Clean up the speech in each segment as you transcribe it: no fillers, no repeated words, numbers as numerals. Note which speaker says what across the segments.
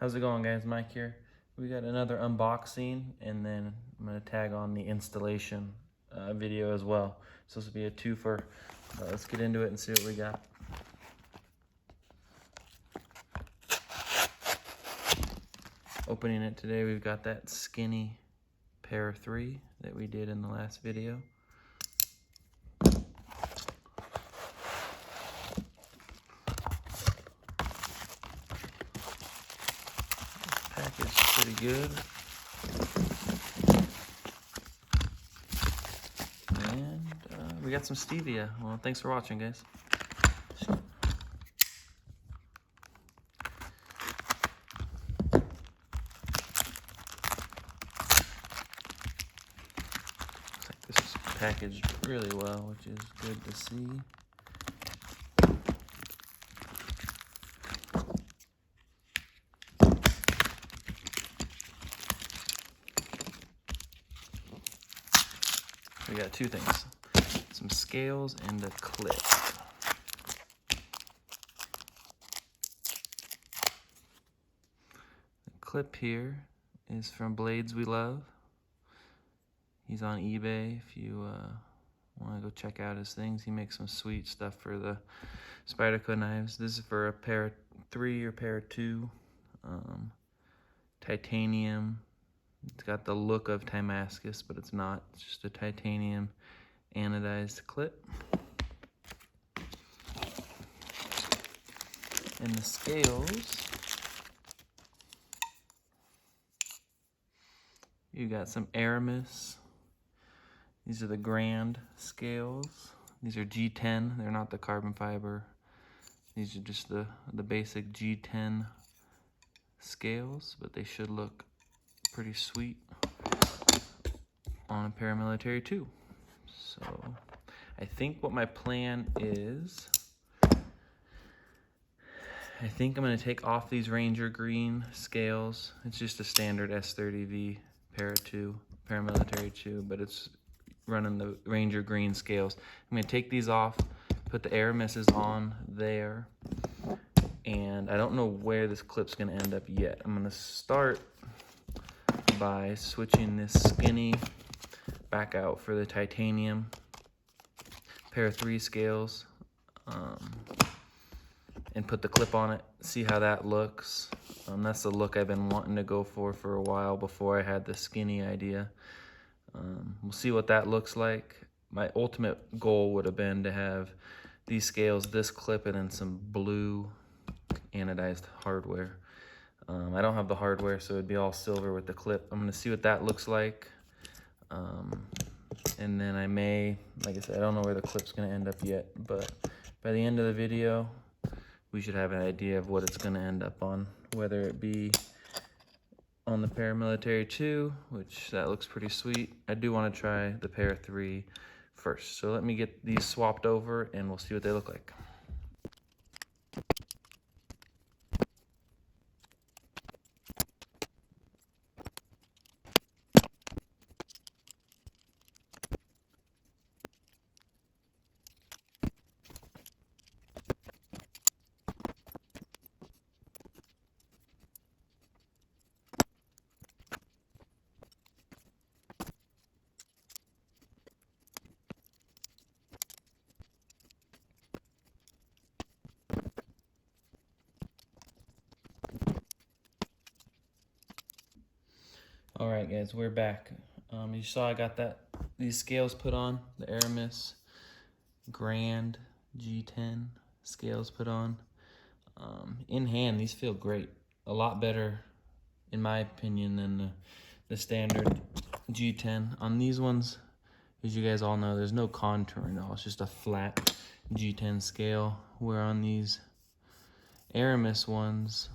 Speaker 1: How's it going, guys? Mike here. We got another unboxing, and then I'm going to tag on the installation video as well. So this will be a twofer. Let's get into it and see what we got. Opening it today, we've got that skinny pair 3 that we did in the last video. Package pretty good. And we got some stevia. Well, thanks for watching, guys. Looks like this is packaged really well, which is good to see. We got two things, some scales and a clip. The clip here is from BladesWeLove. He's on eBay if you want to go check out his things. He makes some sweet stuff for the Spyderco knives. This is for a pair 3 or pair 2. Titanium. It's got the look of Damascus, but it's not. It's just a titanium anodized clip. And the scales, you got some Aramis. These are the grand scales. These are G10. They're not the carbon fiber. These are just the basic G10 scales, but they should look pretty sweet on a Paramilitary too. So I think what my plan is, I think I'm going to take off these Ranger green scales. It's just a standard S30V Para 2, Paramilitary 2, but it's running the Ranger green scales. I'm going to take these off, put the Aramises on there, and I don't know where this clip's going to end up yet. I'm going to start by switching this skinny back out for the titanium pair 3 scales, and put the clip on it, see how that looks. That's the look I've been wanting to go for a while before I had the skinny idea. We'll see what that looks like. My ultimate goal would have been to have these scales, this clip, and then some blue anodized hardware. I don't have the hardware, so it'd be all silver with the clip. I'm gonna see what that looks like. And then I may, like I said, I don't know where the clip's gonna end up yet, but by the end of the video, we should have an idea of what it's gonna end up on, whether it be on the Paramilitary 2, which that looks pretty sweet. I do wanna try the Pair 3 first. So let me get these swapped over and we'll see what they look like. All right, guys, we're back. You saw I got these scales put on, the Aramis Grand G10 scales put on. In hand, these feel great. A lot better, in my opinion, than the standard G10. On these ones, as you guys all know, there's no contouring at all. It's just a flat G10 scale. Where on these Aramis ones,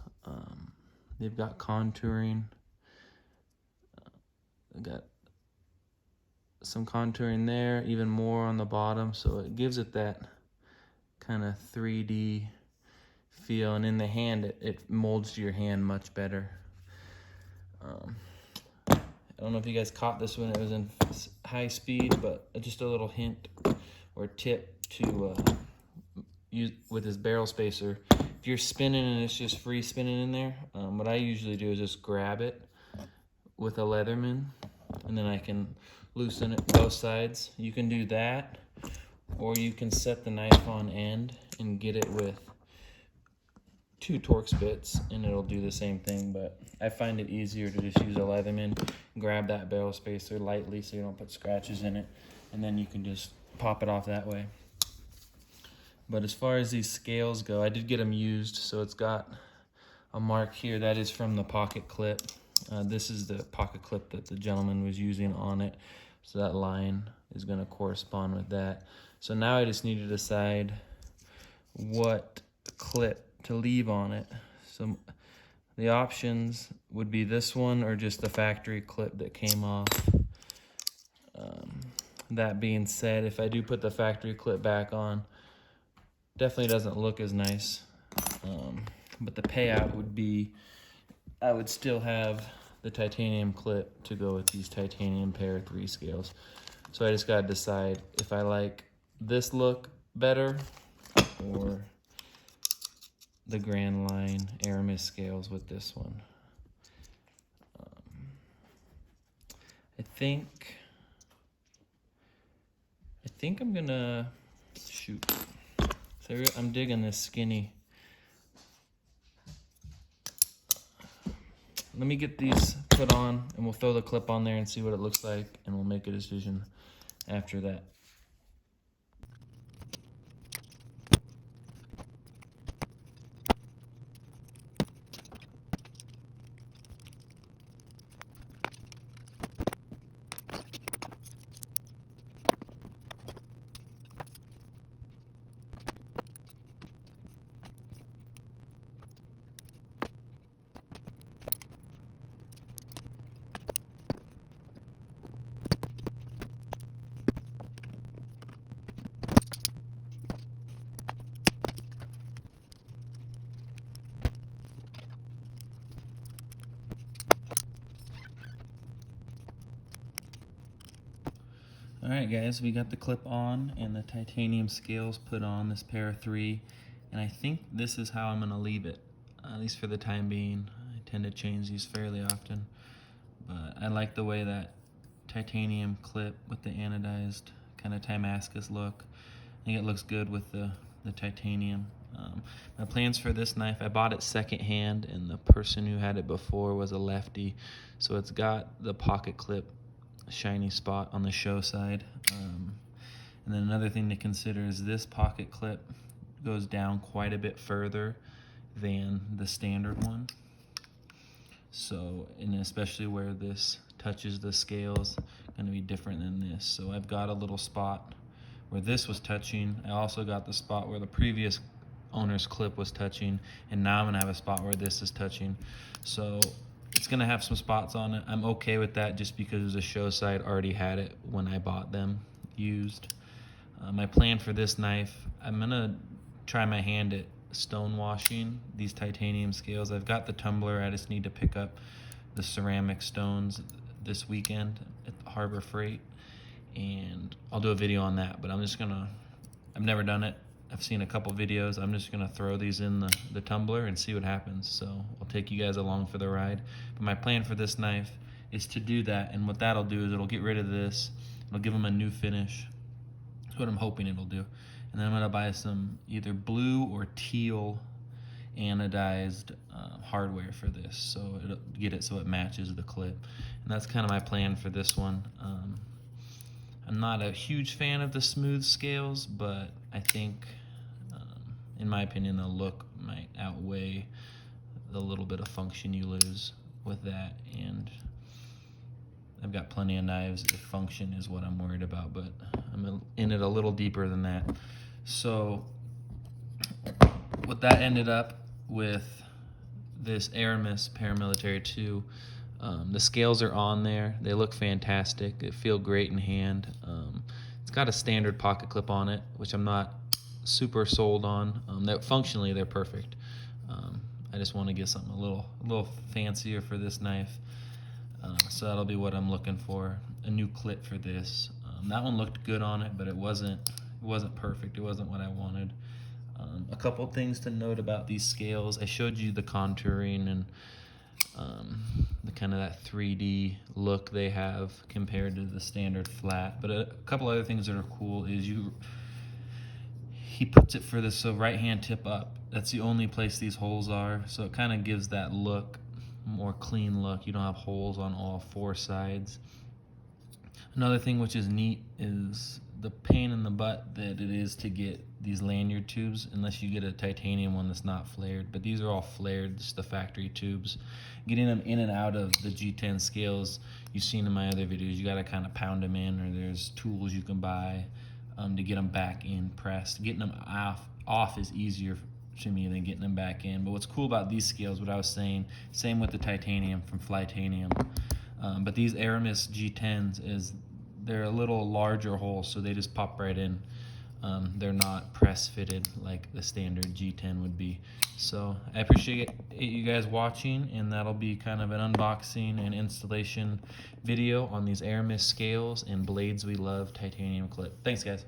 Speaker 1: they've got contouring. Got some contouring there, even more on the bottom, so it gives it that kind of 3D feel, and in the hand it molds to your hand much better. I don't know if you guys caught this when it was in high speed, but just a little hint or tip to use with this barrel spacer. if you're spinning and it's just free spinning in there, what I usually do is just grab it with a Leatherman, and then I can loosen it both sides. You can do that, or you can set the knife on end and get it with 2 Torx bits, and it'll do the same thing, but I find it easier to just use a Leatherman, grab that barrel spacer lightly so you don't put scratches in it, and then you can just pop it off that way. But as far as these scales go, I did get them used, so it's got a mark here. That is from the pocket clip. This is the pocket clip that the gentleman was using on it, so that line is going to correspond with that. So now I just need to decide what clip to leave on it. So the options would be this one or just the factory clip that came off. That being said, if I do put the factory clip back on, definitely doesn't look as nice, but the payout would be I would still have the titanium clip to go with these titanium Para 3 scales. So I just got to decide if I like this look better or the Grand Line Aramis scales with this one. I think I'm gonna shoot. So I'm digging this skinny. Let me get these put on and we'll throw the clip on there and see what it looks like, and we'll make a decision after that. Alright guys, we got the clip on and the titanium scales put on this Para 3, and I think this is how I'm going to leave it, at least for the time being. I tend to change these fairly often, but I like the way that titanium clip with the anodized kind of Damascus look. I think it looks good with the titanium. My plans for this knife, I bought it secondhand, and the person who had it before was a lefty, so it's got the pocket clip shiny spot on the show side. And then another thing to consider is this pocket clip goes down quite a bit further than the standard one. So, and especially where this touches the scales, going to be different than this. So I've got a little spot where this was touching. I also got the spot where the previous owner's clip was touching, and now I'm going to have a spot where this is touching. So it's going to have some spots on it. I'm okay with that just because the show side already had it when I bought them used. My plan for this knife, I'm going to try my hand at stone washing these titanium scales. I've got the tumbler. I just need to pick up the ceramic stones this weekend at the Harbor Freight, and I'll do a video on that. But I've never done it. I've seen a couple videos. I'm just gonna throw these in the tumbler and see what happens. So I'll take you guys along for the ride. But my plan for this knife is to do that, and what that'll do is it'll get rid of this. It'll give them a new finish. That's what I'm hoping it'll do. And then I'm gonna buy some either blue or teal anodized hardware for this, so it'll get it so it matches the clip. And that's kind of my plan for this one. I'm not a huge fan of the smooth scales, but I think, in my opinion, the look might outweigh the little bit of function you lose with that. And I've got plenty of knives if function is what I'm worried about, but I'm in it a little deeper than that. So what that ended up with this Aramis Paramilitary 2, the scales are on there. They look fantastic. They feel great in hand. It's got a standard pocket clip on it, which I'm not super sold on. That functionally they're perfect. I just want to get something a little fancier for this knife. So that'll be what I'm looking for. A new clip for this. That one looked good on it, but it wasn't perfect. It wasn't what I wanted. A couple things to note about these scales. I showed you the contouring and the kind of that 3D look they have compared to the standard flat. But a couple other things that are cool is he puts it for the right hand tip up. That's the only place these holes are, so it kind of gives that look, more clean look. You don't have holes on all four sides. Another thing which is neat is the pain in the butt that it is to get these lanyard tubes, unless you get a titanium one that's not flared. But these are all flared, just the factory tubes. Getting them in and out of the G10 scales, you've seen in my other videos, you gotta kind of pound them in, or there's tools you can buy to get them back in pressed. Getting them off is easier to me than getting them back in. But what's cool about these scales, what I was saying, same with the titanium from Flytanium, but these Aramis G10s is they're a little larger hole, so they just pop right in. They're not press fitted like the standard G10 would be. So I appreciate you guys watching, and that'll be kind of an unboxing and installation video on these Aramis scales and BladesWeLove titanium clip. Thanks, guys.